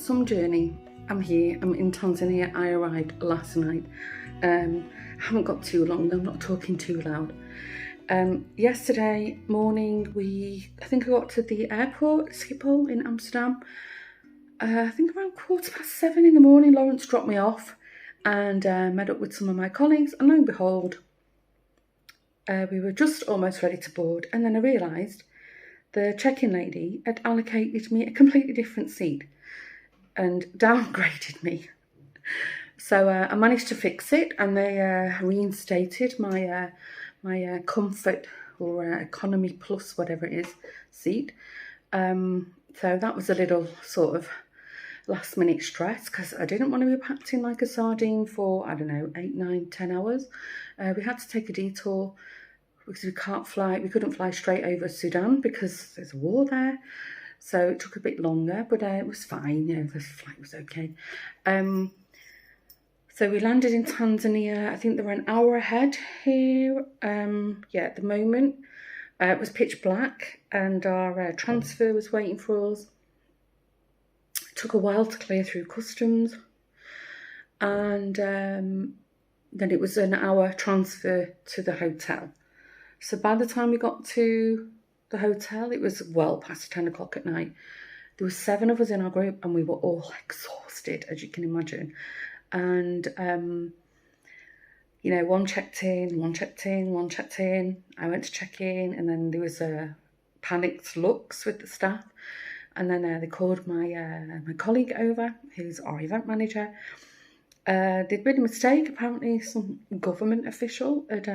some journey. I'm here, I'm in Tanzania. I arrived last night. Haven't got too long, I'm not talking too loud. Yesterday morning, I think I got to the airport, Schiphol in Amsterdam. I think around 7:15 in the morning, Lawrence dropped me off and met up with some of my colleagues, and lo and behold, we were just almost ready to board, and then I realised the check-in lady had allocated me a completely different seat and downgraded me. So I managed to fix it, and they reinstated my comfort or economy plus whatever it is seat. So that was a little sort of last minute stress because I didn't want to be packed in like a sardine for, I don't know, 8, 9, 10 hours. We had to take a detour because we couldn't fly straight over Sudan because there's a war there. So it took a bit longer, but it was fine. The flight was okay. So we landed in Tanzania. I think they were an hour ahead here. At the moment, it was pitch black, and our transfer was waiting for us. It took a while to clear through customs, and then it was an hour transfer to the hotel. So by the time we got to the hotel, it was well past 10 o'clock at night. There were 7 of us in our group, and we were all exhausted, as you can imagine. And, one checked in. I went to check in, and then there was a panicked looks with the staff. And then they called my colleague over, who's our event manager. They'd made a mistake. Apparently, some government official had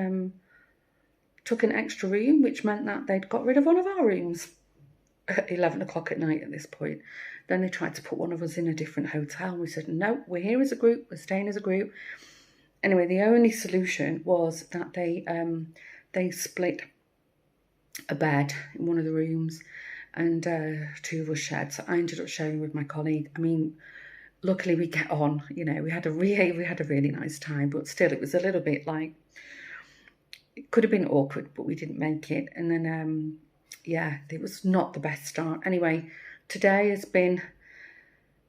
took an extra room, which meant that they'd got rid of one of our rooms at 11 o'clock at night at this point. Then they tried to put one of us in a different hotel. We said, no, we're here as a group. We're staying as a group. Anyway, the only solution was that they split a bed in one of the rooms, and 2 of us shared. So I ended up sharing with my colleague. I mean, luckily we get on. We had a really nice time, but still, it was a little bit like, it could have been awkward, but we didn't make it. And then, it was not the best start. Anyway, today has been,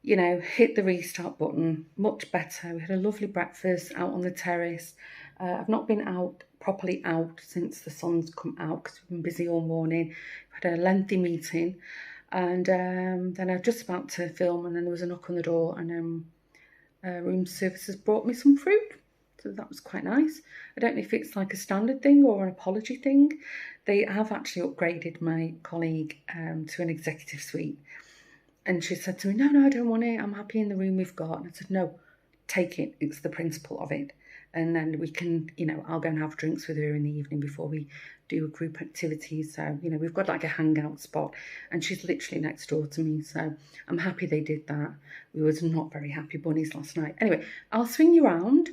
hit the restart button, much better. We had a lovely breakfast out on the terrace. I've not been properly out since the sun's come out because we've been busy all morning. We had a lengthy meeting, and then I was just about to film, and then there was a knock on the door, and room services brought me some fruit. So that was quite nice. I don't know if it's like a standard thing or an apology thing. They have actually upgraded my colleague to an executive suite. And she said to me, no, I don't want it. I'm happy in the room we've got. And I said, no, take it. It's the principle of it. And then we can, I'll go and have drinks with her in the evening before we do a group activity. So, we've got like a hangout spot, and she's literally next door to me. So I'm happy they did that. We was not very happy bunnies last night. Anyway, I'll swing you around,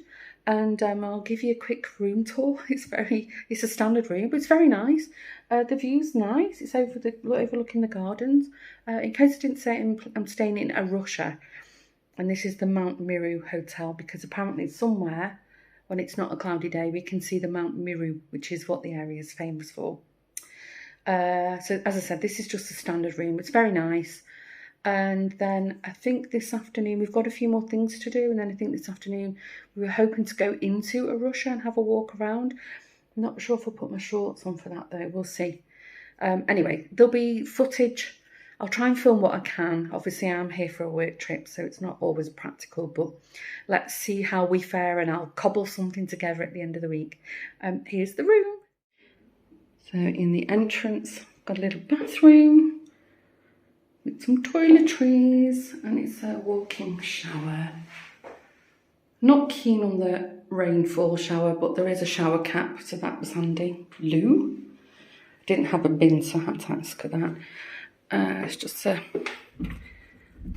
and I'll give you a quick room tour. It's a standard room, but it's very nice. The view's nice. It's overlooking the gardens. In case I didn't say, I'm staying in Arusha, and this is the Mount Meru Hotel, because apparently somewhere, when it's not a cloudy day, we can see the Mount Meru, which is what the area is famous for. So as I said, this is just a standard room. It's very nice. And then I think this afternoon, we've got a few more things to do. And then I think this afternoon, we were hoping to go into Arusha and have a walk around. I'm not sure if I'll put my shorts on for that, though. We'll see. Anyway, there'll be footage. I'll try and film what I can. Obviously, I'm here for a work trip, so it's not always practical. But let's see how we fare, and I'll cobble something together at the end of the week. Here's the room. So in the entrance, got a little bathroom with some toiletries, and it's a walk-in shower. Not keen on the rainfall shower, but there is a shower cap, so that was handy. Loo. Didn't have a bin, so I had to ask her that. It's just a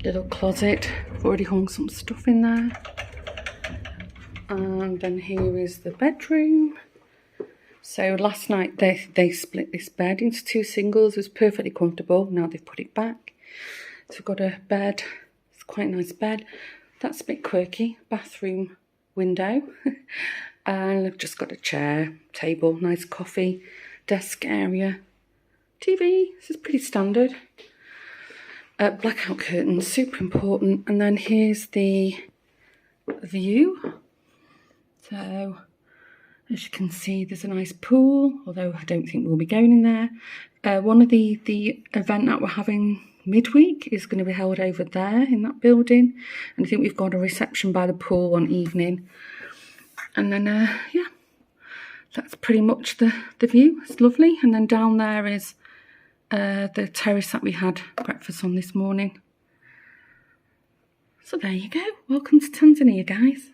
little closet. I've already hung some stuff in there. And then here is the bedroom. So last night they split this bed into 2 singles. It was perfectly comfortable. Now they've put it back. So we've got a bed. It's quite a nice bed. That's a bit quirky. Bathroom window. And I've just got a chair, table, nice coffee, desk area, TV. This is pretty standard. Blackout curtains, super important. And then here's the view. So as you can see, there's a nice pool, although I don't think we'll be going in there. One of the event that we're having midweek is going to be held over there in that building. And I think we've got a reception by the pool one evening. And then, yeah, that's pretty much the view. It's lovely. And then down there is the terrace that we had breakfast on this morning. So there you go. Welcome to Tanzania, guys.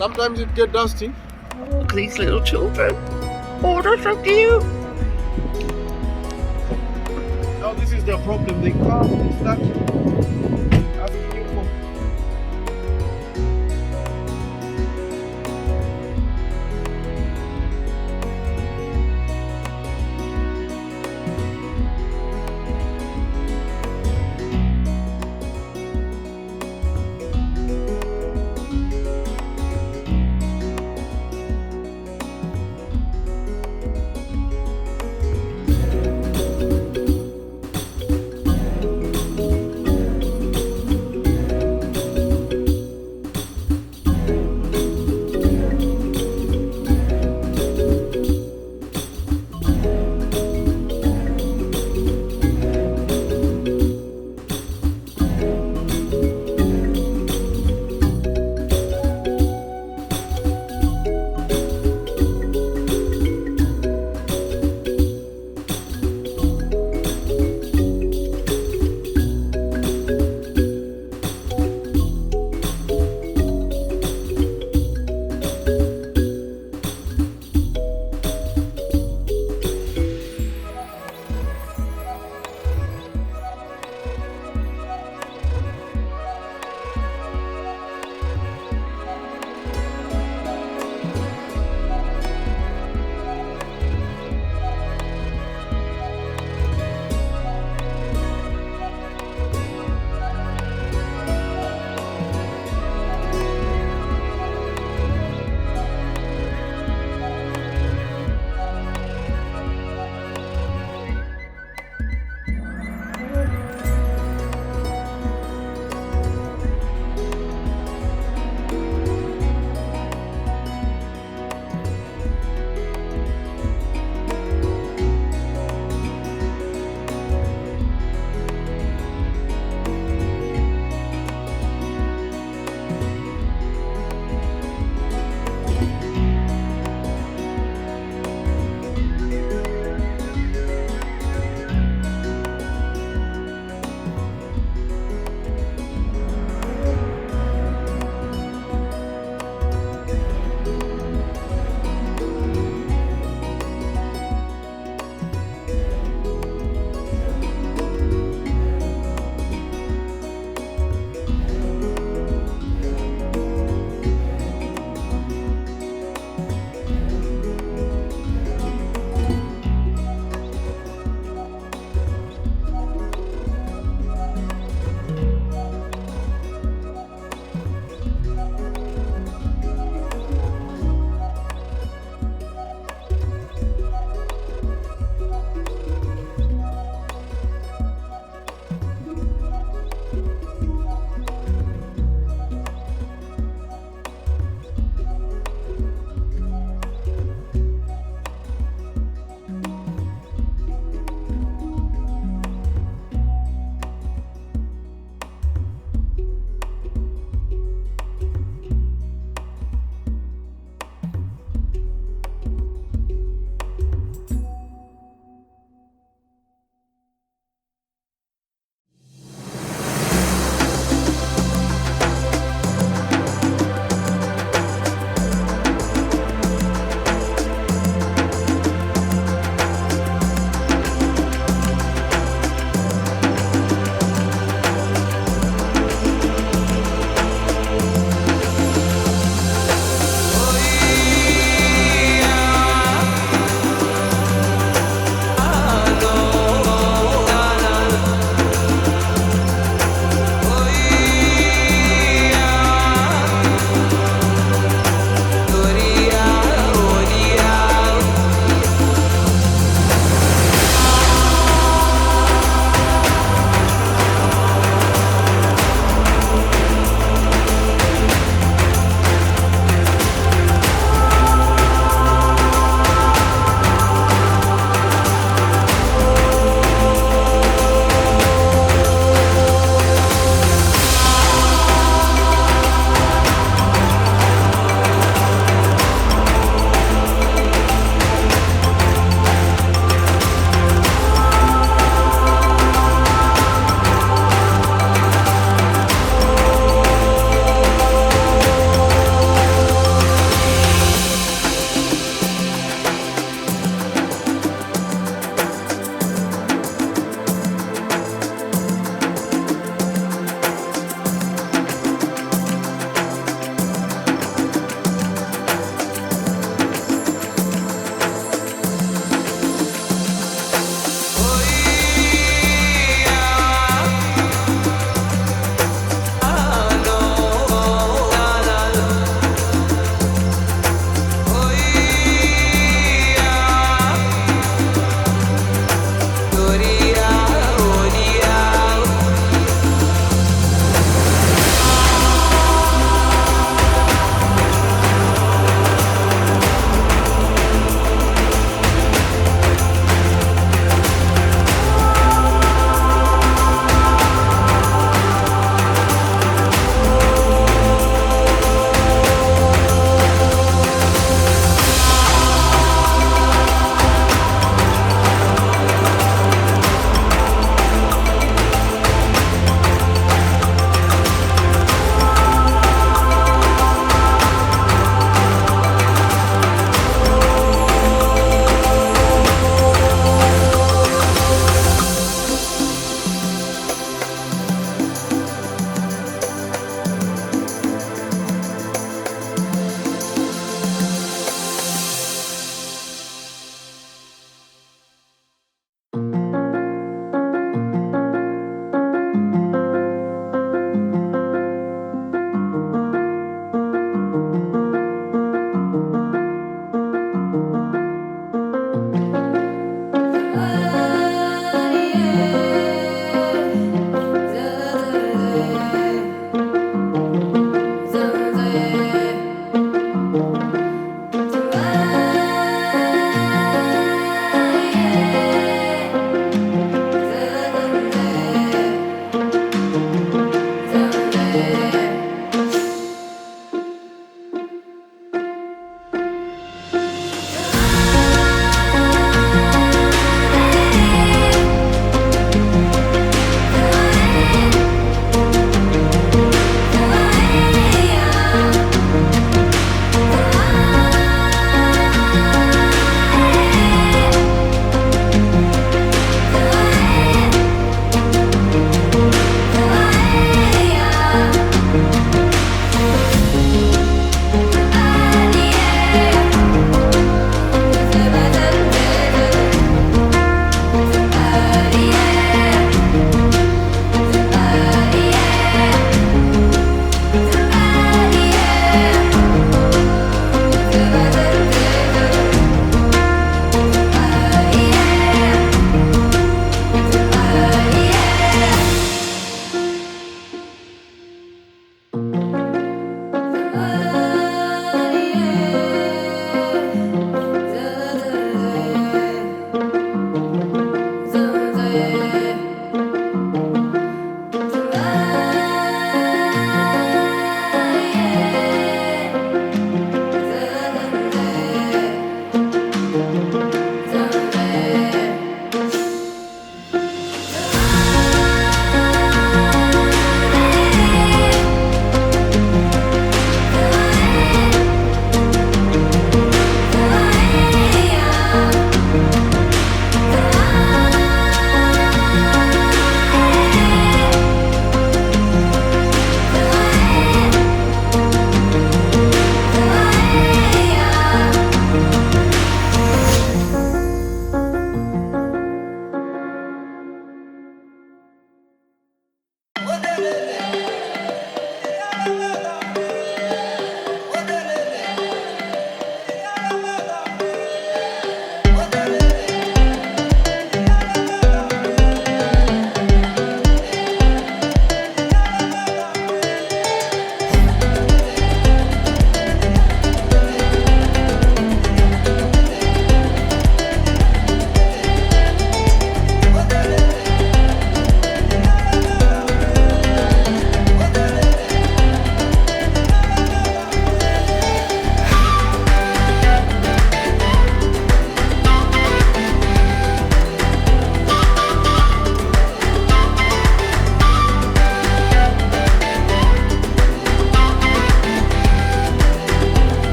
Sometimes it get dusty. Look at these little children. Oh, they're so cute. Now this is the problem. They come and start asking you for.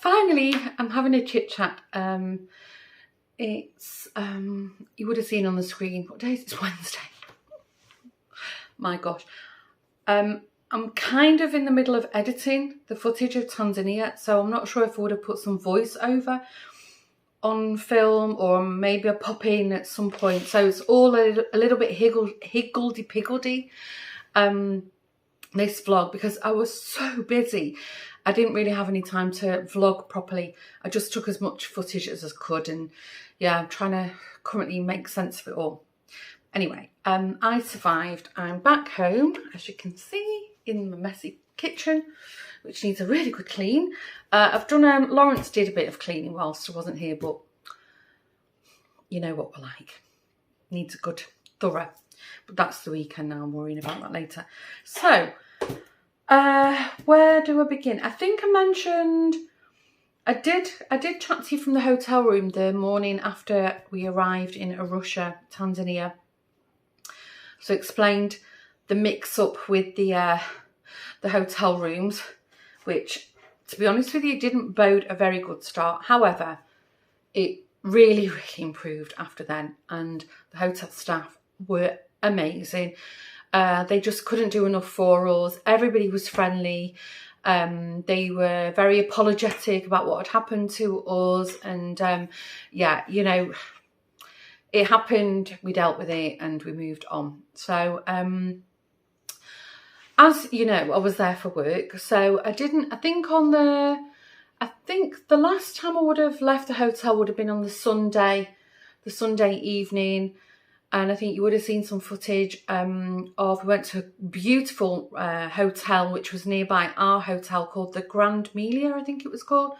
finally, I'm having a chit chat. It's you would have seen on the screen. What day is it? It's Wednesday. My gosh. I'm kind of in the middle of editing the footage of Tanzania, so I'm not sure if I would have put some voiceover on film, or maybe a pop in at some point. So it's all a little bit higgledy-piggledy, this vlog, because I was so busy. I didn't really have any time to vlog properly. I just took as much footage as I could, and yeah, I'm trying to currently make sense of it all. Anyway, I survived. I'm back home, as you can see, in my messy kitchen, which needs a really good clean. I've done, Lawrence did a bit of cleaning whilst I wasn't here, but you know what we're like. Needs a good thorough. But that's the weekend now, I'm worrying about that later. So, where do I begin? I think I mentioned, I did chat to you from the hotel room the morning after we arrived in Arusha, Tanzania. So explained the mix-up with the hotel rooms, which, to be honest with you, didn't bode a very good start. However, it really, really improved after then, and the hotel staff were amazing. They just couldn't do enough for us. Everybody was friendly. They were very apologetic about what had happened to us, and yeah, you know, it happened, we dealt with it, and we moved on. So, as you know, I was there for work, so I think the last time I would have left the hotel would have been on the Sunday evening, and I think you would have seen some footage we went to a beautiful hotel which was nearby our hotel called the Grand Melia, I think it was called.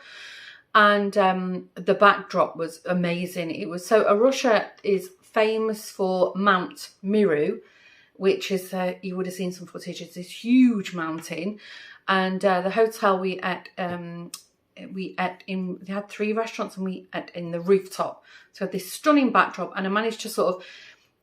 And the backdrop was amazing. It was so Arusha is famous for Mount Meru, which is you would have seen some footage. It's this huge mountain, and the hotel we ate in. They had 3 restaurants, and we ate in the rooftop. So this stunning backdrop, and I managed to sort of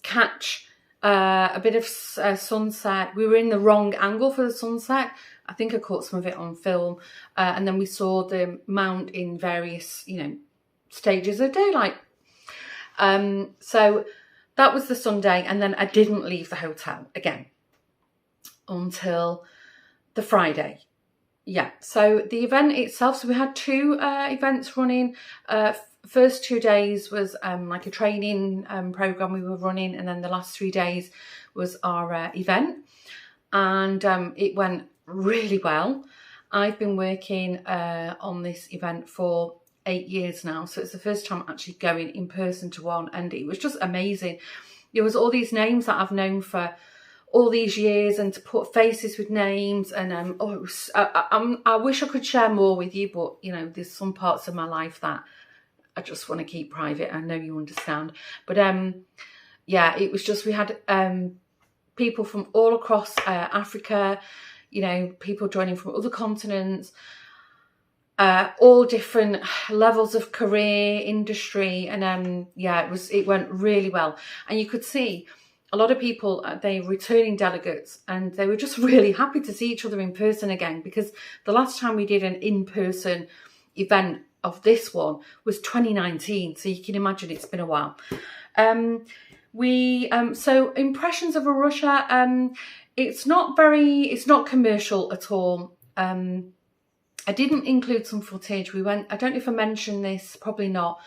catch a bit of sunset. We were in the wrong angle for the sunset. I think I caught some of it on film, and then we saw the mount in various, you know, stages of daylight. So that was the Sunday, and then I didn't leave the hotel again until the Friday. Yeah, so the event itself, so we had 2 events running. First 2 days was like a training program we were running, and then the last 3 days was our event, and it went really well. I've been working on this event for 8 years now, so it's the first time actually going in person to one, and it was just amazing. There was all these names that I've known for all these years, and to put faces with names, and oh, it was, I wish I could share more with you, but you know, there's some parts of my life that I just want to keep private. I know you understand, but yeah, it was just, we had people from all across Africa, you know, people joining from other continents, all different levels of career, industry, and yeah, it went really well, and you could see a lot of people, they returning delegates, and they were just really happy to see each other in person again, because the last time we did an in-person event of this one was 2019, so you can imagine it's been a while. So impressions of Arusha, it's not commercial at all. I didn't include some footage. We went, I don't know if I mentioned this, probably not.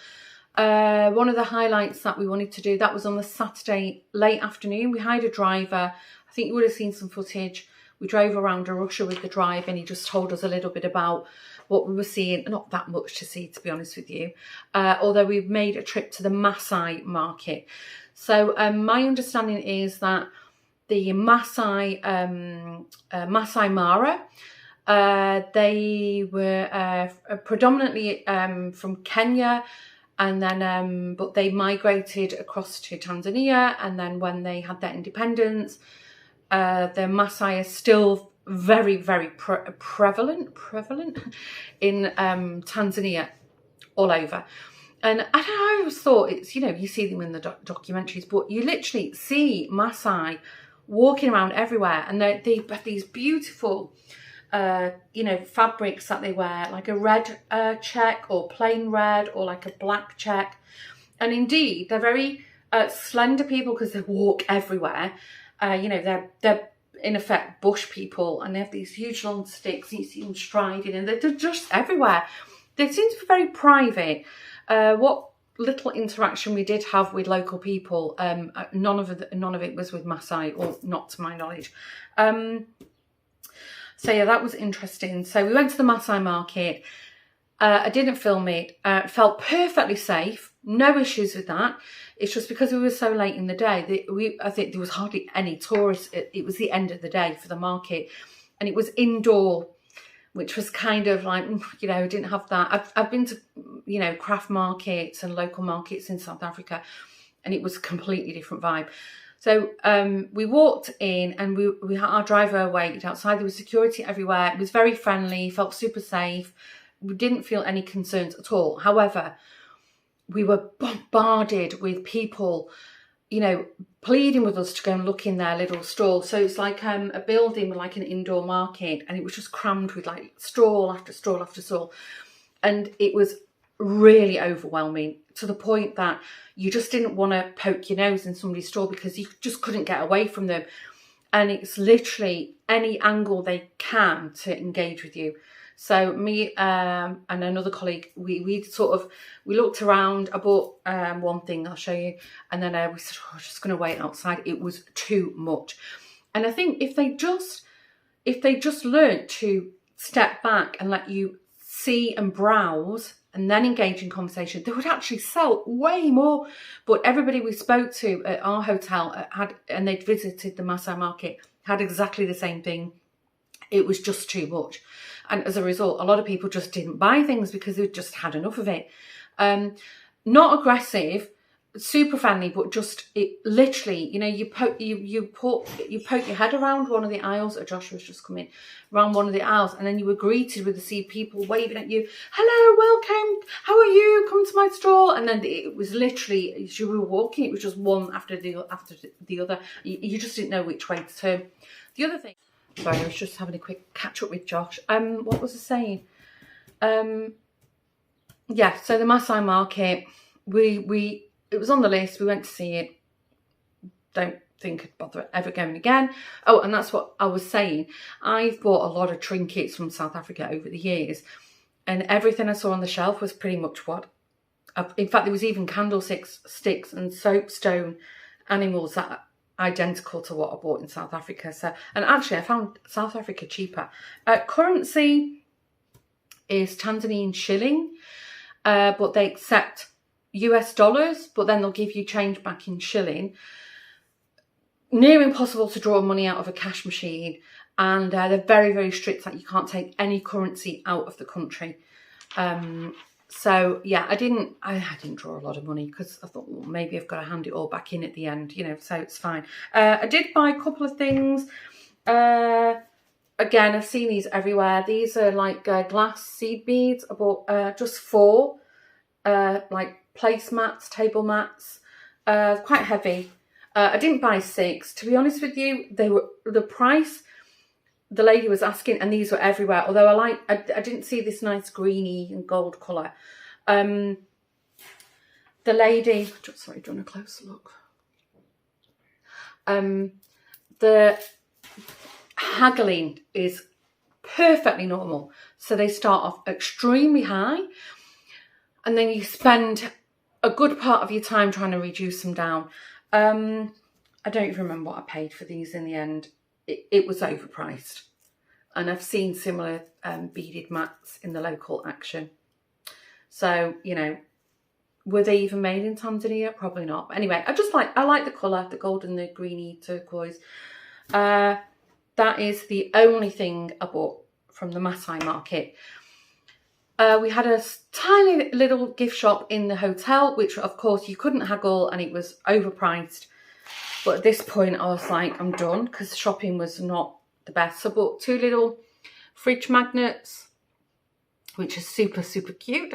One of the highlights that we wanted to do, that was on the Saturday late afternoon. We hired a driver. I think you would have seen some footage. We drove around Arusha with the driver, and he just told us a little bit about what we were seeing. Not that much to see, to be honest with you. Although we've made a trip to the Maasai market. So my understanding is that the Maasai Mara, they were predominantly from Kenya, and then but they migrated across to Tanzania, and then when they had their independence, the Maasai are still very, very prevalent in Tanzania, all over. And I always thought, it's, you know, you see them in the documentaries, but you literally see Maasai walking around everywhere, and they have these beautiful you know, fabrics that they wear, like a red check or plain red or like a black check. And indeed, they're very slender people because they walk everywhere. You know, they're in effect bush people, and they have these huge long sticks, and you see them striding, and they're just everywhere. They seem to be very private. What little interaction we did have with local people, none of it was with Maasai, or not to my knowledge. So yeah, that was interesting. So we went to the Maasai market. I didn't film it. It felt perfectly safe. No issues with that. It's just because we were so late in the day, I think there was hardly any tourists. It was the end of the day for the market, and it was indoor, which was kind of like, you know, didn't have that. I've been to, you know, craft markets and local markets in South Africa, and it was a completely different vibe. So we walked in, and we had our driver waited outside. There was security everywhere. It was very friendly, felt super safe. We didn't feel any concerns at all. However, we were bombarded with people, you know, pleading with us to go and look in their little stall. So it's like a building with like an indoor market, and it was just crammed with like stall after stall after stall. And it was really overwhelming, to the point that you just didn't want to poke your nose in somebody's stall because you just couldn't get away from them. And it's literally any angle they can to engage with you. So me and another colleague, we looked around. I bought one thing, I'll show you, and then we said, oh, I'm just going to wait outside. It was too much. And I think if they just learned to step back and let you see and browse and then engage in conversation, they would actually sell way more. But everybody we spoke to at our hotel and they'd visited the Maasai market, had exactly the same thing. It was just too much. And as a result, a lot of people just didn't buy things because they'd just had enough of it. Not aggressive, super friendly, but just it literally, you know, you poke your head around one of the aisles. Joshua's just come in, around one of the aisles, and then you were greeted with people waving at you. Hello, welcome. How are you? Come to my stall. And then it was literally, as you were walking, it was just one after the other. You just didn't know which way to turn. The other thing. Sorry, I was just having a quick catch up with Josh. What was I saying? Yeah, so the Maasai market, it was on the list. We went to see it. Don't think I'd bother ever going again. Oh, and that's what I was saying. I've bought a lot of trinkets from South Africa over the years, and everything I saw on the shelf was pretty much in fact, there was even candlesticks, sticks and soapstone animals that identical to what I bought in South Africa. So, and actually I found South Africa cheaper. Currency is Tanzanian shilling, but they accept US dollars, but then they'll give you change back in shilling. Near impossible to draw money out of a cash machine, and they're very, very strict that you can't take any currency out of the country. So yeah, I didn't draw a lot of money because I thought, well, maybe I've got to hand it all back in at the end, you know, so it's fine. I did buy a couple of things. Again, I've seen these everywhere. These are like glass seed beads. I bought just 4, like placemats, table mats, quite heavy. I didn't buy 6. To be honest with you, they were the price the lady was asking, and these were everywhere. Although I didn't see this nice greeny and gold colour. The lady, sorry, do you want a closer look? The haggling is perfectly normal. So they start off extremely high, and then you spend a good part of your time trying to reduce them down. I don't even remember what I paid for these in the end. It was overpriced. And I've seen similar beaded mats in the local action. So, you know, were they even made in Tanzania? Probably not. But anyway, I like the colour, the gold and the greeny turquoise. That is the only thing I bought from the Maasai market. We had a tiny little gift shop in the hotel, which of course you couldn't haggle, and it was overpriced. But at this point I was like, I'm done, because shopping was not the best. So I bought 2 little fridge magnets, which are super, super cute.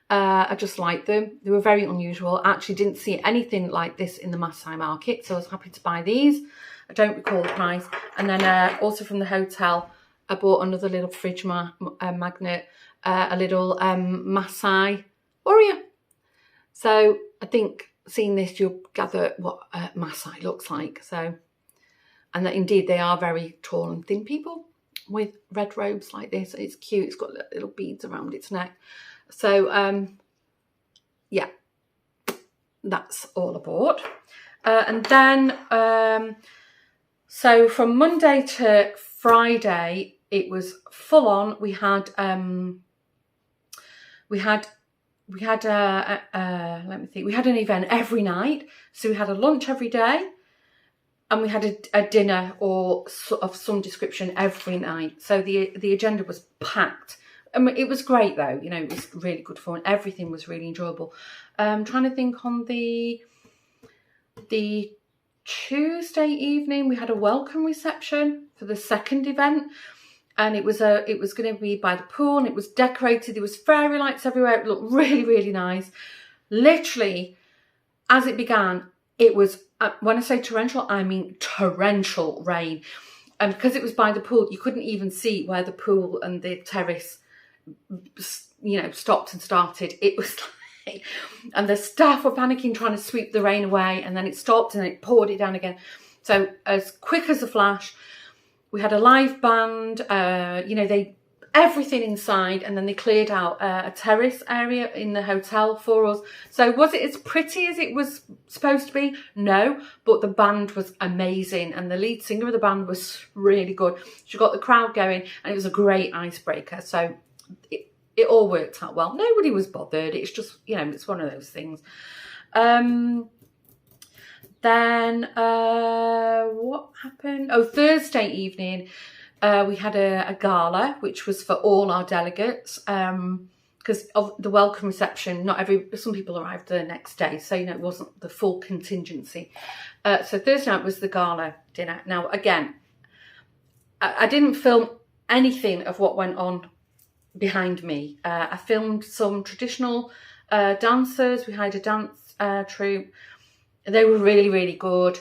I just like them. They were very unusual. I actually didn't see anything like this in the Maasai market, so I was happy to buy these. I don't recall the price. And then also from the hotel, I bought another little fridge magnet, a little Maasai warrior. So I think seeing this, you'll gather what Maasai looks like. So, and that indeed they are very tall and thin people with red robes like this. It's cute. It's got little beads around its neck. So yeah, that's all I bought. And then so from Monday to Friday, it was full on. We had let me think. We had an event every night. So we had a lunch every day, and we had a dinner or of some description every night. So the agenda was packed. I mean, it was great though. You know, it was really good fun. Everything was really enjoyable. I'm trying to think. On the Tuesday evening, we had a welcome reception for the second event. And it was going to be by the pool, and it was decorated. There was fairy lights everywhere. It looked really, really nice. Literally, as it began, it was, when I say torrential, I mean torrential rain. And because it was by the pool, you couldn't even see where the pool and the terrace, you know, stopped and started. It was like, and the staff were panicking, trying to sweep the rain away. And then it stopped and it poured it down again. So as quick as a flash, we had a live band, you know, everything inside, and then they cleared out a terrace area in the hotel for us. So was it as pretty as it was supposed to be? No, but the band was amazing, and the lead singer of the band was really good. She got the crowd going, and it was a great icebreaker. So it all worked out well. Nobody was bothered. It's just, you know, it's one of those things. Then what happened? Oh, Thursday evening, we had a gala, which was for all our delegates, because of the welcome reception. Some people arrived the next day, so, you know, it wasn't the full contingency. So Thursday night was the gala dinner. Now, again, I didn't film anything of what went on behind me. I filmed some traditional dancers. We hired a dance troupe. They were really, really good.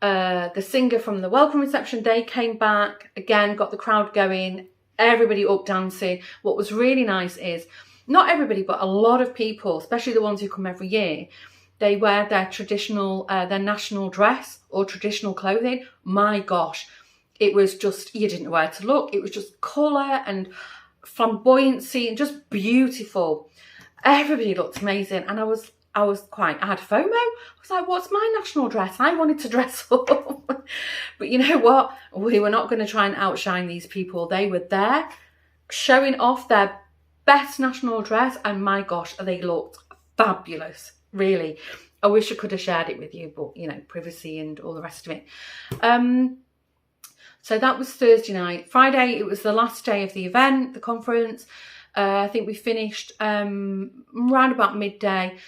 The singer from the welcome reception, they came back, again, got the crowd going, everybody up dancing. What was really nice is, not everybody, but a lot of people, especially the ones who come every year, they wear their traditional, their national dress or traditional clothing. My gosh, it was just, you didn't know where to look. It was just colour and flamboyancy and just beautiful. Everybody looked amazing, and I had FOMO. I was like, what's my national dress? I wanted to dress up. But you know what? We were not going to try and outshine these people. They were there showing off their best national dress, and my gosh, they looked fabulous. Really. I wish I could have shared it with you, but, you know, privacy and all the rest of it. So that was Thursday night. Friday, it was the last day of the event, the conference. I think we finished around about midday.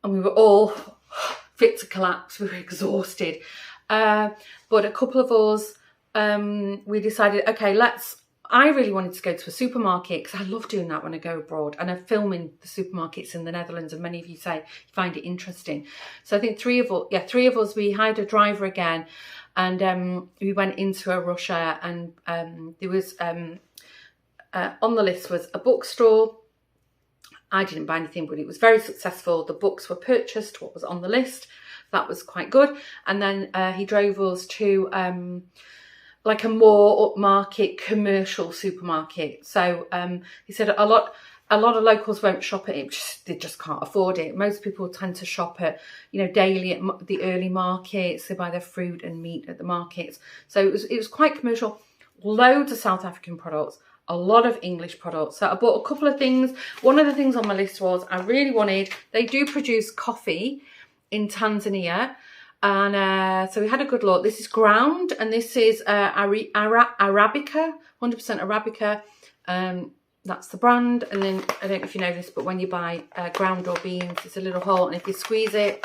And we were all fit to collapse. We were exhausted. But a couple of us, we decided, okay, I really wanted to go to a supermarket, because I love doing that when I go abroad. And I film in the supermarkets in the Netherlands, and many of you say you find it interesting. So I think three of us, we hired a driver again, and we went into a rush hour, and there was, on the list was a bookstore. I didn't buy anything, but it was very successful. The books were purchased, what was on the list. That was quite good. And then he drove us to like a more upmarket commercial supermarket. So he said a lot of locals won't shop at it. They just can't afford it. Most people tend to shop at, you know, daily at the early markets. They buy their fruit and meat at the markets. So it was quite commercial. Loads of South African products. A lot of English products. So I bought a couple of things. One of the things on my list was they do produce coffee in Tanzania. And so we had a good look. This is ground, and this is Arabica, 100% Arabica. That's the brand. And then, I don't know if you know this, but when you buy ground or beans, there's a little hole. And if you squeeze it,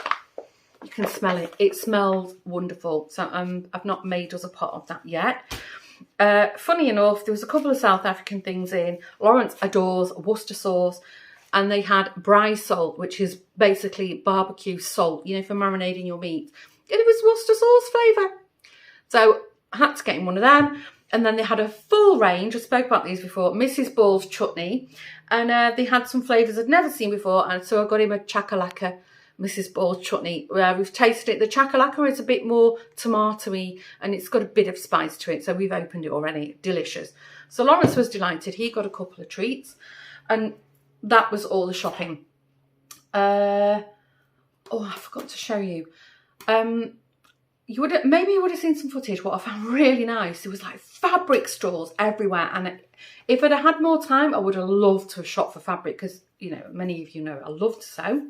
you can smell it. It smells wonderful. So I've not made us a pot of that yet. Funny enough, there was a couple of South African things in. Lawrence adores Worcester sauce, and they had braai salt, which is basically barbecue salt, you know, for marinating your meat. And it was Worcester sauce flavour. So I had to get in one of them. And then they had a full range, I spoke about these before, Mrs. Ball's chutney. And they had some flavours I'd never seen before. And so I got him a chakalaka Mrs. Ball's chutney. We've tasted it. The chakalaka is a bit more tomatoey and it's got a bit of spice to it. So we've opened it already. Delicious. So Lawrence was delighted. He got a couple of treats. And that was all the shopping. I forgot to show you. Maybe you would have seen some footage. What I found really nice, there was like fabric stores everywhere, and if I'd have had more time, I would have loved to have shopped for fabric because, you know, many of you know I love to sew.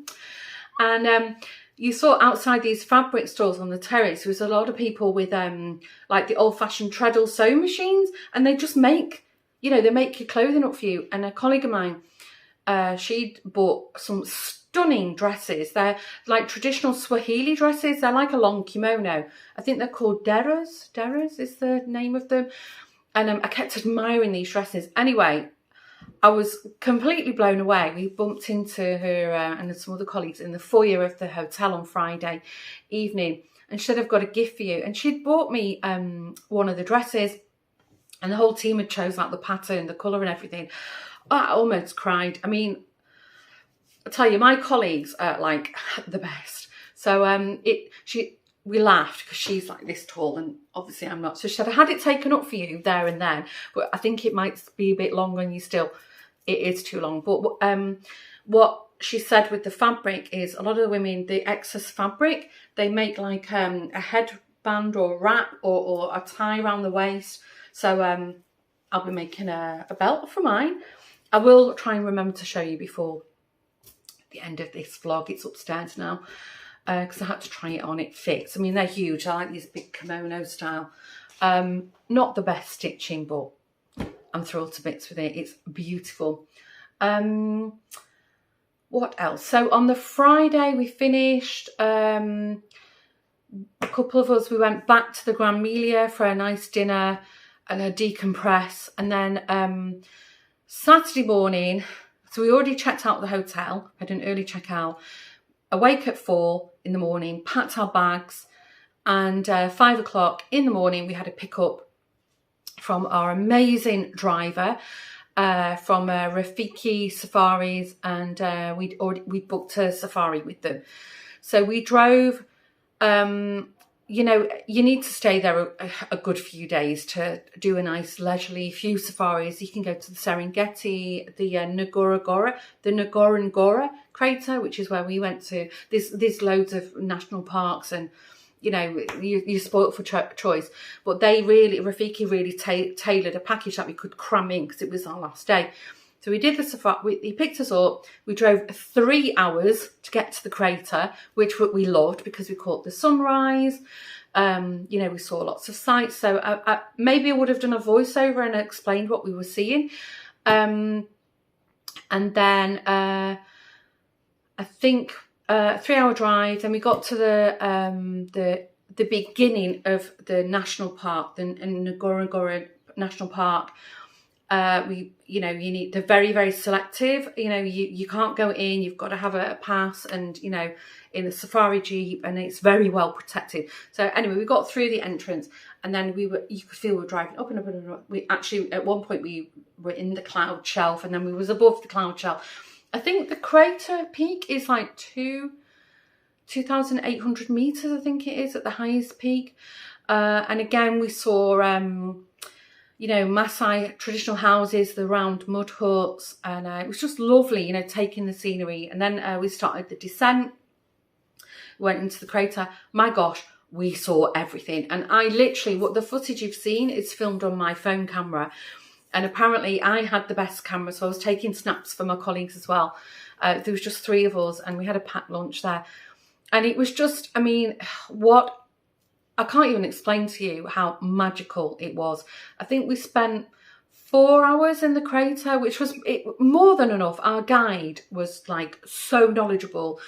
And you saw outside these fabric stores on the terrace, there was a lot of people with like the old-fashioned treadle sewing machines, and they just make, you know, they make your clothing up for you. And a colleague of mine, she'd bought some stunning dresses. They're like traditional Swahili dresses. They're like a long kimono. I think they're called deras. Deras is the name of them. And I kept admiring these dresses. Anyway, I was completely blown away. We bumped into her and some other colleagues in the foyer of the hotel on Friday evening. And she said, I've got a gift for you. And she'd bought me one of the dresses. And the whole team had chose like the pattern, the colour and everything. I almost cried. I mean, I tell you, my colleagues are like the best. So we laughed because she's like this tall and obviously I'm not. So she said, I had it taken up for you there and then, but I think it might be a bit longer and it is too long. But what she said with the fabric is a lot of the women, the excess fabric, they make like a headband or a wrap or a tie around the waist. So I'll be making a belt for mine. I will try and remember to show you before the end of this vlog. It's upstairs now because I had to try it on. It fits. I mean, they're huge. I like these big kimono style. Not the best stitching, but I'm thrilled to bits with it. It's beautiful. What else? So on the Friday we finished. A couple of us, we went back to the Grand Melia for a nice dinner and a decompress. And then Saturday morning, so we already checked out the hotel, had an early checkout, awake at 4 in the morning, packed our bags, and 5 o'clock in the morning we had a pickup from our amazing driver from Rafiki Safaris, and we booked a safari with them. So we drove, you know, you need to stay there a good few days to do a nice leisurely few safaris. You can go to the Serengeti, the Ngorongoro Crater, which is where we went to. There's loads of national parks and, you know, you're spoilt for choice. But Rafiki really tailored a package that we could cram in because it was our last day. So we did the safari, he picked us up, we drove 3 hours to get to the crater, which we loved because we caught the sunrise. You know, we saw lots of sights. So maybe I would have done a voiceover and explained what we were seeing. And then I think 3 hour drive, then we got to the beginning of the national park, the Ngorongoro National Park. They're very, very selective. You know, you can't go in, you've got to have a pass and, you know, in the safari jeep, and it's very well protected. So anyway, we got through the entrance and then you could feel we were driving up and up and up. We actually, at one point we were in the cloud shelf and then we was above the cloud shelf. I think the crater peak is like 2,800 meters, I think it is, at the highest peak. And again, we saw, you know, Maasai traditional houses, the round mud huts, and it was just lovely, you know, taking the scenery. And then we started the descent, went into the crater. My gosh, we saw everything. And I literally, what the footage you've seen is filmed on my phone camera. And apparently I had the best camera, so I was taking snaps for my colleagues as well. There was just 3 of us and we had a packed lunch there. And it was just, I mean, I can't even explain to you how magical it was. I think we spent 4 hours in the crater, which was more than enough. Our guide was like so knowledgeable.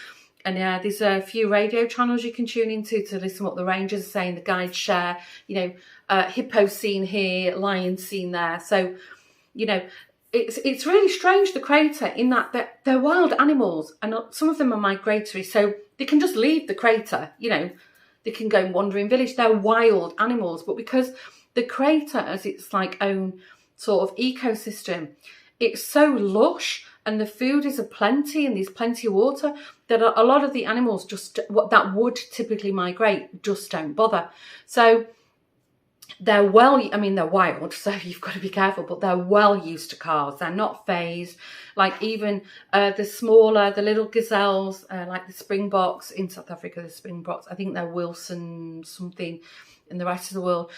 And there's a few radio channels you can tune into to listen what the rangers are saying. The guides share, you know, hippo scene here, lion scene there. So, you know, it's really strange, the crater, in that they're wild animals and some of them are migratory. So they can just leave the crater, you know. They can go and wander in village. They're wild animals, but because the crater as its like own sort of ecosystem, it's so lush and the food is aplenty and there's plenty of water that a lot of the animals just that would typically migrate just don't bother. So they're they're wild, so you've got to be careful, but they're well used to cars. They're not phased. Like even the little gazelles, like the springboks in South Africa, the springboks, I think they're Wilson something in the rest of the world.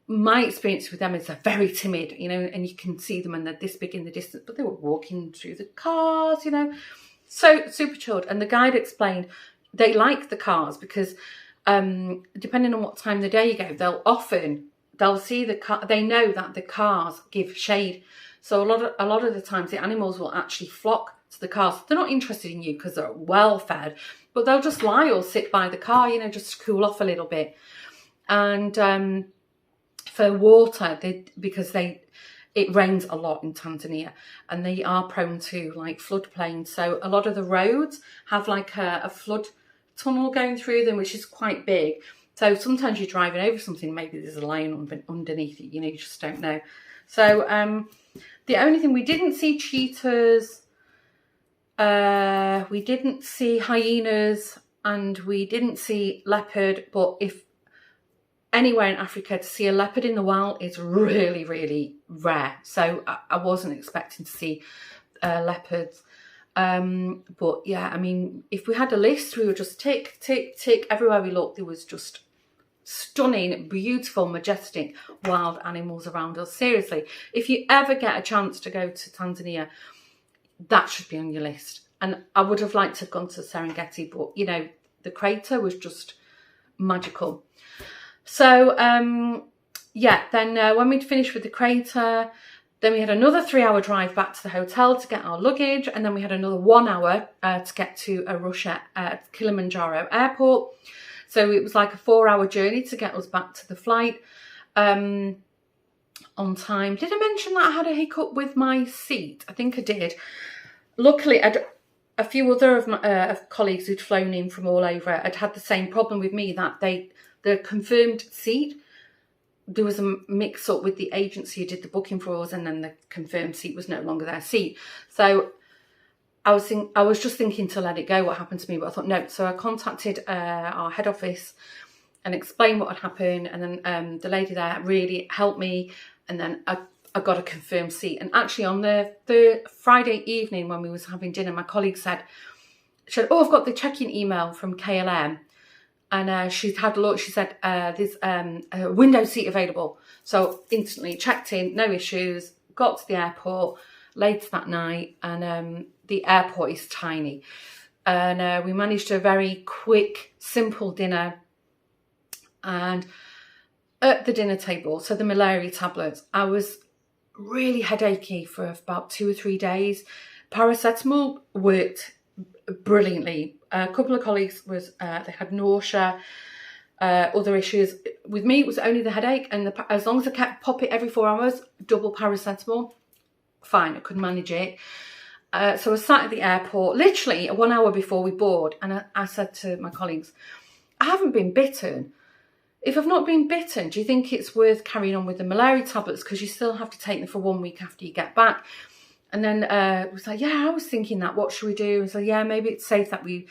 My experience with them is they're very timid, and you can see them and they're this big in the distance, but they were walking through the cars, so super chilled. And the guide explained they like the cars because depending on what time of the day you go, they'll see the car. They know that the cars give shade, so a lot of the times the animals will actually flock to the cars. They're not interested in you because they're well fed, but they'll just lie or sit by the car, just to cool off a little bit. And for water, because it rains a lot in Tanzania and they are prone to like floodplains. So a lot of the roads have like a flood tunnel going through them, which is quite big. So sometimes you're driving over something, maybe there's a lion underneath it, you just don't know. So the only thing, we didn't see cheetahs, we didn't see hyenas, and we didn't see leopard, but if anywhere in Africa to see a leopard in the wild is really, really rare. So I wasn't expecting to see leopards. But yeah, if we had a list, we would just tick, tick, tick. Everywhere we looked, there was just stunning, beautiful, majestic wild animals around us. Seriously, if you ever get a chance to go to Tanzania, that should be on your list. And I would have liked to have gone to Serengeti, but the crater was just magical. So, then when we'd finished with the crater, then we had another 3-hour drive back to the hotel to get our luggage. And then we had another 1 hour to get to Arusha at Kilimanjaro airport. So it was like a 4-hour journey to get us back to the flight on time. Did I mention that I had a hiccup with my seat? I think I did. Luckily, a few other of my colleagues who'd flown in from all over had the same problem with me, that the confirmed seat, there was a mix-up with the agency who did the booking for us, and then the confirmed seat was no longer their seat. So I was just thinking to let it go, what happened to me, but I thought no. So I contacted our head office and explained what had happened, and then the lady there really helped me, and then I got a confirmed seat. And actually on the Friday evening when we was having dinner, my colleague said, oh, I've got the check-in email from KLM. And she'd had a look, she said, there's a window seat available. So instantly checked in, no issues, got to the airport later that night, and the airport is tiny. And we managed a very quick, simple dinner. And at the dinner table, so the malaria tablets, I was really headachy for about 2 or 3 days. Paracetamol worked brilliantly. A couple of colleagues they had nausea, other issues. With me, it was only the headache, and as long as I kept pop it every 4 hours, double paracetamol, fine, I could manage it. So I sat at the airport literally 1 hour before we board, and I said to my colleagues, I haven't been bitten. If I've not been bitten, do you think it's worth carrying on with the malaria tablets, because you still have to take them for 1 week after you get back? And then it was like, yeah, I was thinking that. What should we do? And so, yeah, maybe it's safe that we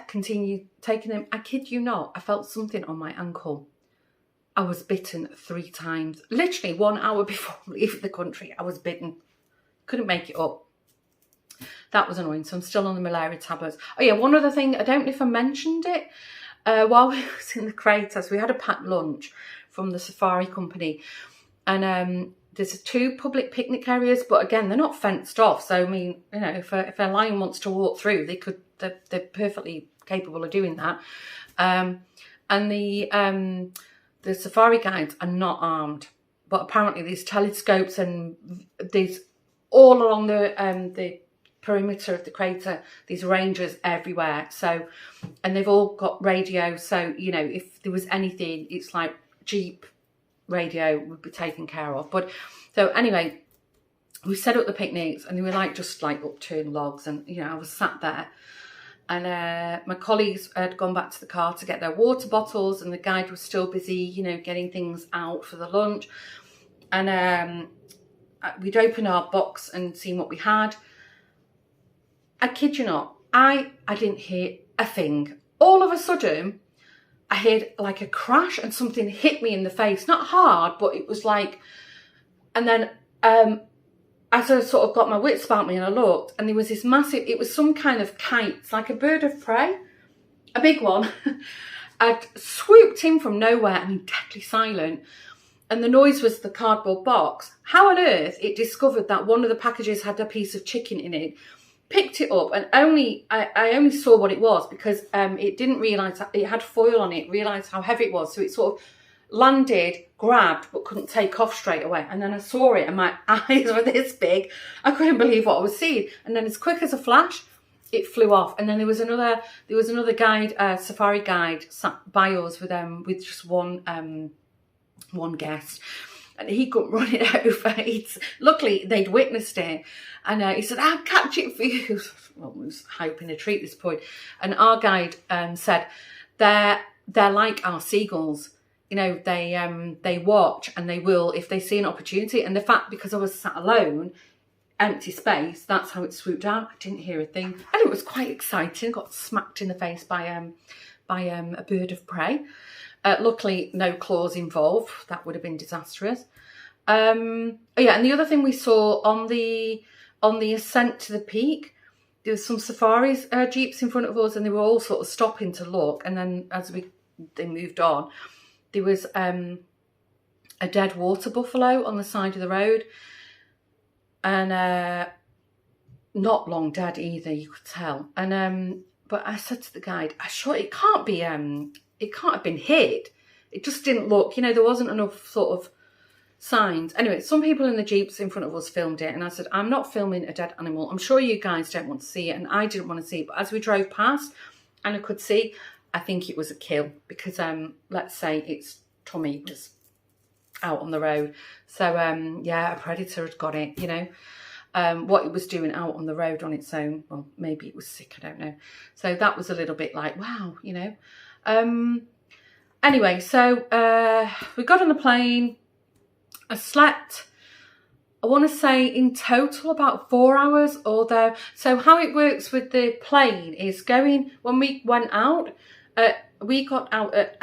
continue taking them. I kid you not, I felt something on my ankle. I was bitten 3 times. Literally 1 hour before leaving the country, I was bitten. Couldn't make it up. That was annoying. So I'm still on the malaria tablets. Oh yeah, one other thing. I don't know if I mentioned it. While we was in the craters, we had a packed lunch from the safari company. And there's 2 public picnic areas, but again, they're not fenced off. So, if a lion wants to walk through, they're perfectly capable of doing that. And the safari guides are not armed, but apparently there's telescopes and there's all along the perimeter of the crater, these rangers everywhere. So, and they've all got radio. So, if there was anything, it's like Jeep radio would be taken care of. But so anyway, we set up the picnics, and they were just upturned logs, and I was sat there, And my colleagues had gone back to the car to get their water bottles, and the guide was still busy, you know, getting things out for the lunch. And we'd opened our box and seen what we had. I kid you not, I didn't hear a thing. All of a sudden, I heard like a crash and something hit me in the face. Not hard, but it was like, and then as I sort of got my wits about me and I looked, and there was this massive, it was some kind of kite, it's like a bird of prey, a big one. I'd swooped in from nowhere, I mean, deadly silent. And the noise was the cardboard box. How on earth it discovered that one of the packages had a piece of chicken in it, picked it up, and I only saw what it was because it didn't realise that it had foil on it, realised how heavy it was. So it sort of landed, grabbed, but couldn't take off straight away. And then I saw it and my eyes were this big. I couldn't believe what I was seeing. And then as quick as a flash, it flew off. And then there was another guide, safari guide, sat by us with just one guest. And he couldn't run it over. Luckily, they'd witnessed it. And he said, I'll catch it for you. Well, I was hoping a treat at this point. And our guide said, they're like our seagulls. You know, they watch and they will if they see an opportunity. And the fact, because I was sat alone, empty space, that's how it swooped down. I didn't hear a thing. And it was quite exciting. Got smacked in the face by a bird of prey. Luckily, no claws involved. That would have been disastrous. Oh yeah, and the other thing we saw on the ascent to the peak, there was some safaris jeeps in front of us, and they were all sort of stopping to look. And then as they moved on, there was a dead water buffalo on the side of the road, and not long dead either, you could tell. And but I said to the guide, "I'm sure it can't be. It can't have been hit. It just didn't look. You know, there wasn't enough sort of signs." Anyway, some people in the jeeps in front of us filmed it, and I said, "I'm not filming a dead animal. I'm sure you guys don't want to see it, and I didn't want to see it." But as we drove past, and I could see, I think it was a kill because let's say its tummy was out on the road. So yeah, a predator had got it, you know. What it was doing out on the road on its own, well, maybe it was sick, I don't know. So that was a little bit like, wow, you know. Anyway, so we got on the plane. I slept, I want to say in total about 4 hours, although, so how it works with the plane is when we went out, we got out at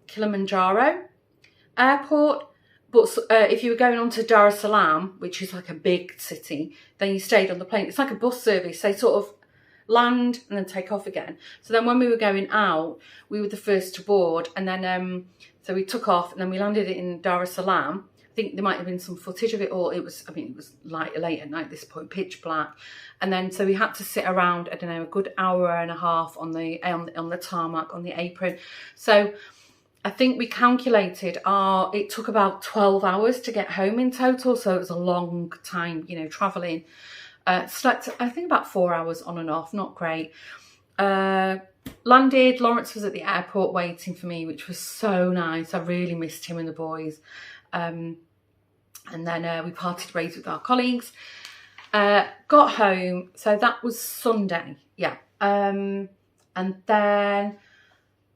Kilimanjaro airport, but if you were going on to Dar es Salaam, which is like a big city, then you stayed on the plane. It's like a bus service. They sort of land and then take off again. So then when we were going out, we were the first to board, and then so we took off, and then we landed in Dar es Salaam. I think there might have been some footage of it all. It was late at night at this point, pitch black. And then so we had to sit around, I don't know, a good hour and a half on the tarmac, on the apron. So I think we calculated it took about 12 hours to get home in total. So it was a long time, you know, traveling. Slept, I think, about 4 hours on and off, not great. Landed, Lawrence was at the airport waiting for me, which was so nice. I really missed him and the boys. And then we parted ways with our colleagues. Got home, so that was Sunday, yeah. And then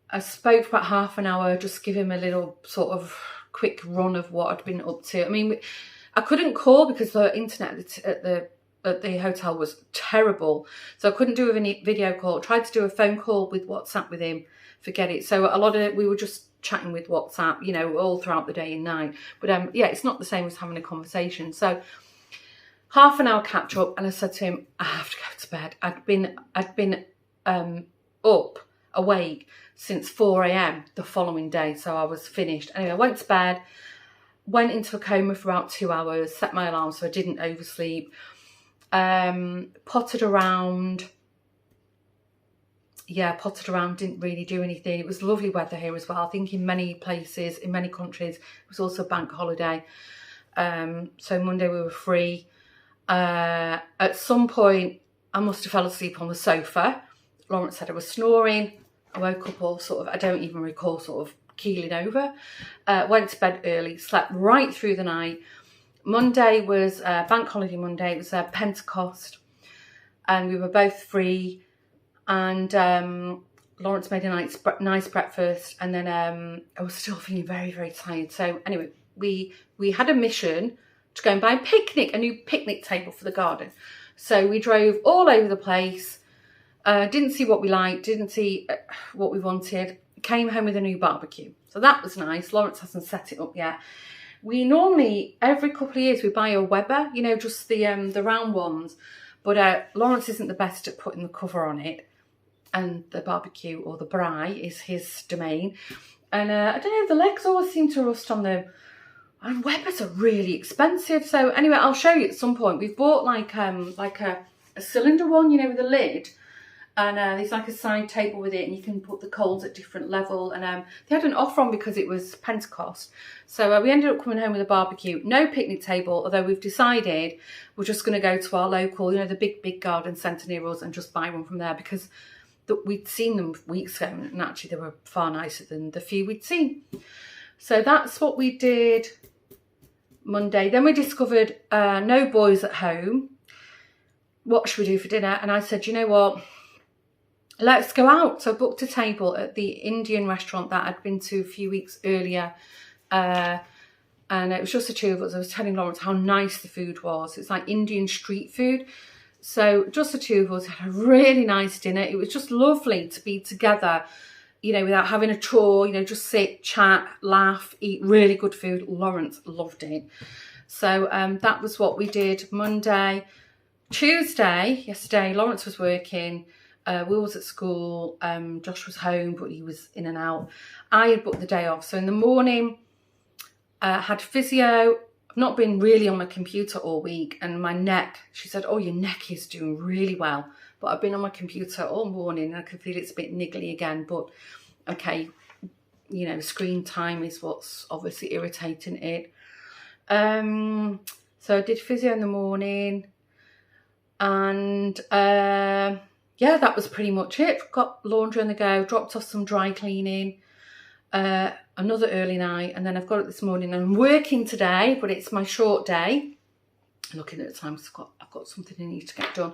I spoke for about half an hour, just give him a little sort of quick run of what I'd been up to. I mean, I couldn't call because the internet at the hotel was terrible. So I couldn't do a video call. Tried to do a phone call with WhatsApp with him, forget it. So a lot of it, we were just chatting with WhatsApp, you know, all throughout the day and night. But yeah, it's not the same as having a conversation. So half an hour catch up, and I said to him, I have to go to bed. I'd been up, awake since 4 a.m. the following day, so I was finished. Anyway, I went to bed, went into a coma for about 2 hours, set my alarm so I didn't oversleep. Potted around, didn't really do anything. It was lovely weather here as well. I think in many places, in many countries, it was also bank holiday. So Monday we were free. At some point, I must have fell asleep on the sofa. Lawrence said I was snoring. I woke up all sort of, I don't even recall, sort of keeling over. Went to bed early, slept right through the night. Monday was bank holiday Monday. It was Pentecost, and we were both free. and Lawrence made a nice breakfast, and then I was still feeling very, very tired. So anyway, we had a mission to go and buy a new picnic table for the garden. So we drove all over the place, didn't see what we liked, didn't see what we wanted, came home with a new barbecue. So that was nice. Lawrence hasn't set it up yet. We normally, every couple of years, we buy a Weber, you know, just the round ones. But Lawrence isn't the best at putting the cover on it. And the barbecue, or the braai, is his domain. And I don't know, the legs always seem to rust on them. And Webers are really expensive. So anyway, I'll show you at some point. We've bought like a cylinder one, you know, with a lid. And there's like a side table with it, and you can put the coals at different level. And they had an offer on because it was Pentecost. So we ended up coming home with a barbecue. No picnic table, although we've decided we're just going to go to our local, you know, the big garden centre near us, and just buy one from there, because we'd seen them weeks ago, and actually they were far nicer than the few we'd seen. So that's what we did Monday. Then we discovered no boys at home. What should we do for dinner? And I said, you know what? Let's go out. So I booked a table at the Indian restaurant that I'd been to a few weeks earlier. And it was just the two of us. I was telling Lawrence how nice the food was. It's like Indian street food. So just the two of us had a really nice dinner. It was just lovely to be together, you know, without having a chore, you know, just sit, chat, laugh, eat really good food. Lawrence loved it. So that was what we did Monday. Tuesday, yesterday, Lawrence was working. Will was at school. Josh was home, but he was in and out. I had booked the day off. So in the morning, had physio. I've not been really on my computer all week, and my neck, she said, oh, your neck is doing really well. But I've been on my computer all morning, and I can feel it's a bit niggly again. But okay, you know, screen time is what's obviously irritating it. So I did physio in the morning, and yeah, that was pretty much it. Got laundry on the go, dropped off some dry cleaning, another early night, and then I've got it this morning. I'm working today, but it's my short day. Looking at the time, because I've got something I need to get done.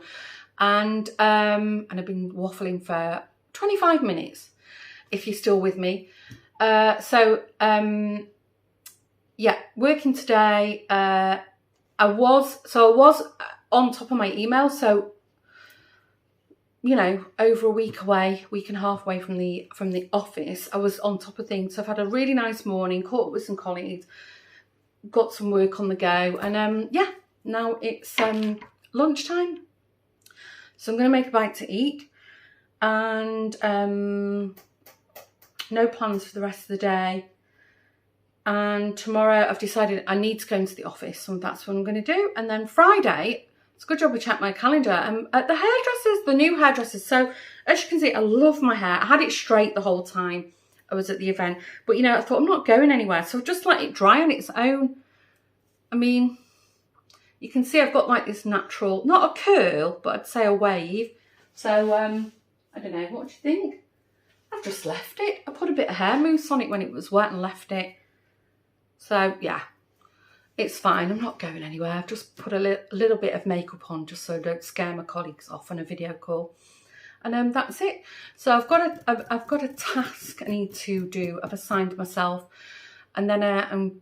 And I've been waffling for 25 minutes, if you're still with me. Yeah, working today. I was on top of my email, so you know, over a week away, week and a half away from the office, I was on top of things. So I've had a really nice morning, caught up with some colleagues, got some work on the go, and yeah, now it's lunchtime. So I'm going to make a bite to eat, and no plans for the rest of the day. And tomorrow I've decided I need to go into the office, so that's what I'm going to do. And then Friday, it's a good job we checked my calendar. At the hairdressers, the new hairdressers. So as you can see, I love my hair. I had it straight the whole time I was at the event. But, you know, I thought I'm not going anywhere. So just let it dry on its own. I mean, you can see I've got like this natural, not a curl, but I'd say a wave. So, I don't know, what do you think? I've just left it. I put a bit of hair mousse on it when it was wet and left it. So, yeah. It's fine, I'm not going anywhere. I've just put a little bit of makeup on just so I don't scare my colleagues off on a video call. And that's it. So I've got a task I need to do. I've assigned myself. And then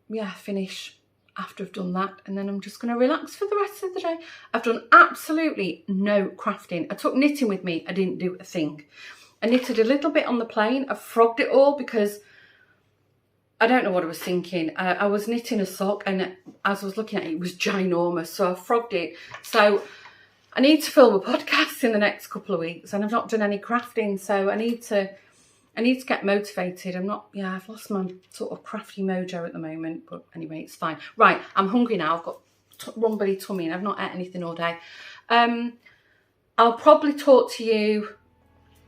yeah, finish after I've done that. And then I'm just going to relax for the rest of the day. I've done absolutely no crafting. I took knitting with me. I didn't do a thing. I knitted a little bit on the plane. I frogged it all because I don't know what I was thinking. I was knitting a sock, and as I was looking at it, it was ginormous. So I frogged it. So I need to film a podcast in the next couple of weeks, and I've not done any crafting. So I need to get motivated. I've lost my sort of crafty mojo at the moment. But anyway, it's fine. Right, I'm hungry now. I've got rumbly tummy, and I've not ate anything all day. I'll probably talk to you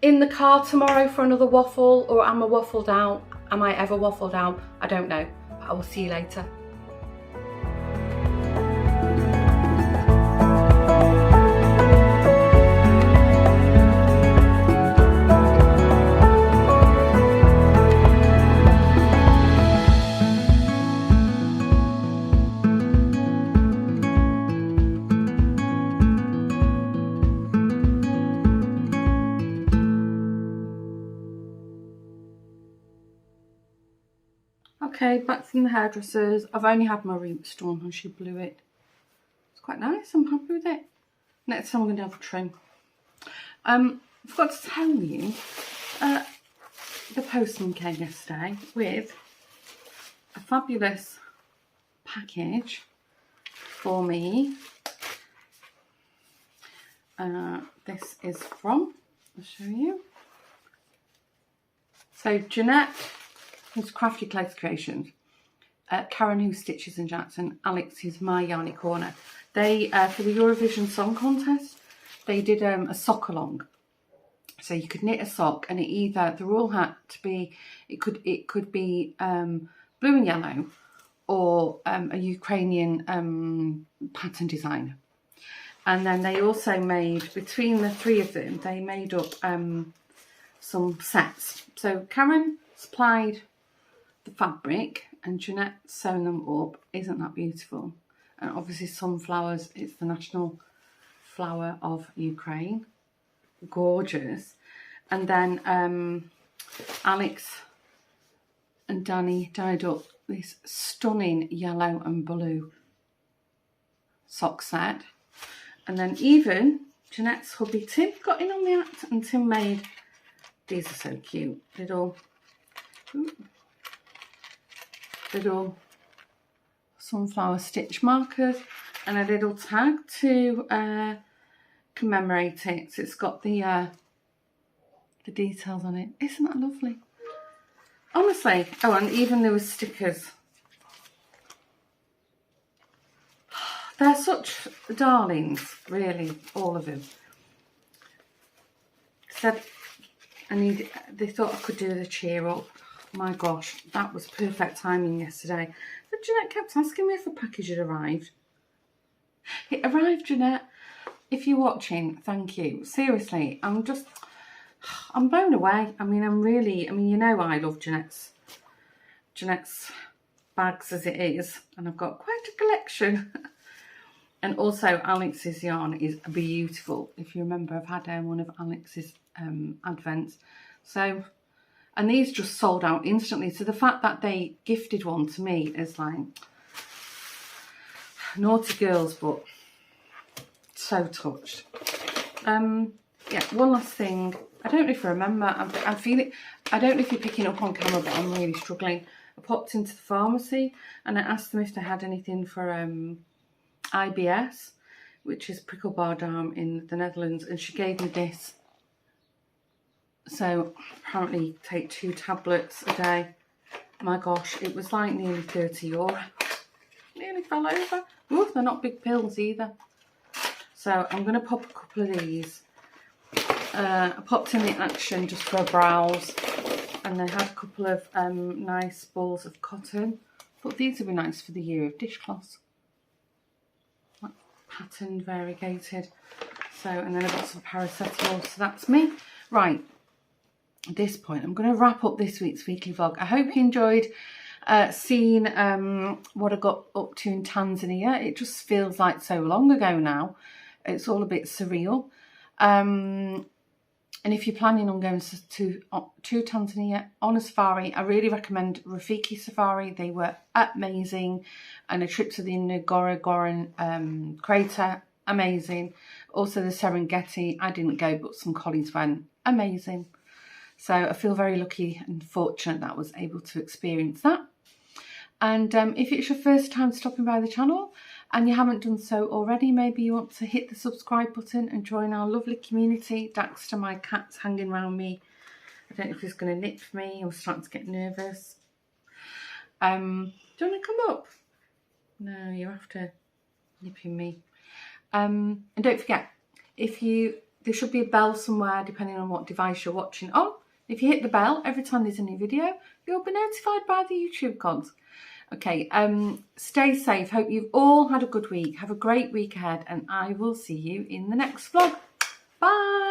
in the car tomorrow for another waffle, or am I waffled out? Am I ever waffled out? I don't know. I will see you later. Okay, back from the hairdressers. I've only had my roots done and she blew it. It's quite nice, I'm happy with it. Next time I'm going to have a trim. I forgot to tell you, the postman came yesterday with a fabulous package for me. This is from, I'll show you. So Jeanette, who's Crafty Clothes Creations, Karen, who Stitches and Jackson, Alex, who's My Yarny Corner. They, for the Eurovision Song Contest, they did a sock along. So you could knit a sock, and the rule had to be, it could be blue and yellow, or a Ukrainian pattern designer. And then they also made, between the three of them, they made up some sets. So Karen supplied the fabric and Jeanette sewn them up. Isn't that beautiful? And obviously sunflowers, it's the national flower of Ukraine. Gorgeous. And then Alex and Danny dyed up this stunning yellow and blue sock set. And then even Jeanette's hubby Tim got in on the act, and Tim made, these are so cute, little sunflower stitch markers and a little tag to commemorate it. So it's got the details on it. Isn't that lovely? Honestly. Oh, and even there was stickers. They're such darlings, really, all of them. Said they thought I could do the cheer up. My gosh, that was perfect timing yesterday. But Jeanette kept asking me if a package had arrived. It arrived, Jeanette. If you're watching, thank you. Seriously, I'm blown away. I mean, you know I love Jeanette's bags as it is. And I've got quite a collection. And also Alex's yarn is beautiful. If you remember, I've had one of Alex's advents. So, and these just sold out instantly. So the fact that they gifted one to me is like, naughty girls, but so touched. Yeah, one last thing. I don't know if you remember, I'm feeling, I don't know if you're picking up on camera, but I'm really struggling. I popped into the pharmacy and I asked them if they had anything for IBS, which is prickle bardam in the Netherlands, and she gave me this. So apparently take 2 tablets a day. My gosh, it was like nearly €30. Nearly fell over. Ooh, they're not big pills either. So I'm going to pop a couple of these. I popped in the Action just for a browse, and they had a couple of nice balls of cotton. Thought these would be nice for the year of dishcloths. Patterned, variegated. So, and then I've got some paracetamol. So that's me. Right. At this point, I'm going to wrap up this week's weekly vlog. I hope you enjoyed seeing what I got up to in Tanzania. It just feels like so long ago now. It's all a bit surreal. And if you're planning on going to Tanzania on a safari, I really recommend Rafiki Safari. They were amazing. And a trip to the Ngorongoro Crater, amazing. Also the Serengeti, I didn't go, but some colleagues went, amazing. So I feel very lucky and fortunate that I was able to experience that. And if it's your first time stopping by the channel and you haven't done so already, maybe you want to hit the subscribe button and join our lovely community. Daxter, my cat's hanging around me. I don't know if he's going to nip me. I'm starting to get nervous. Do you want to come up? No, you have to nipping me. And don't forget, there should be a bell somewhere depending on what device you're watching on. If you hit the bell every time there's a new video, you'll be notified by the YouTube gods. Okay, stay safe. Hope you've all had a good week. Have a great week ahead, and I will see you in the next vlog. Bye.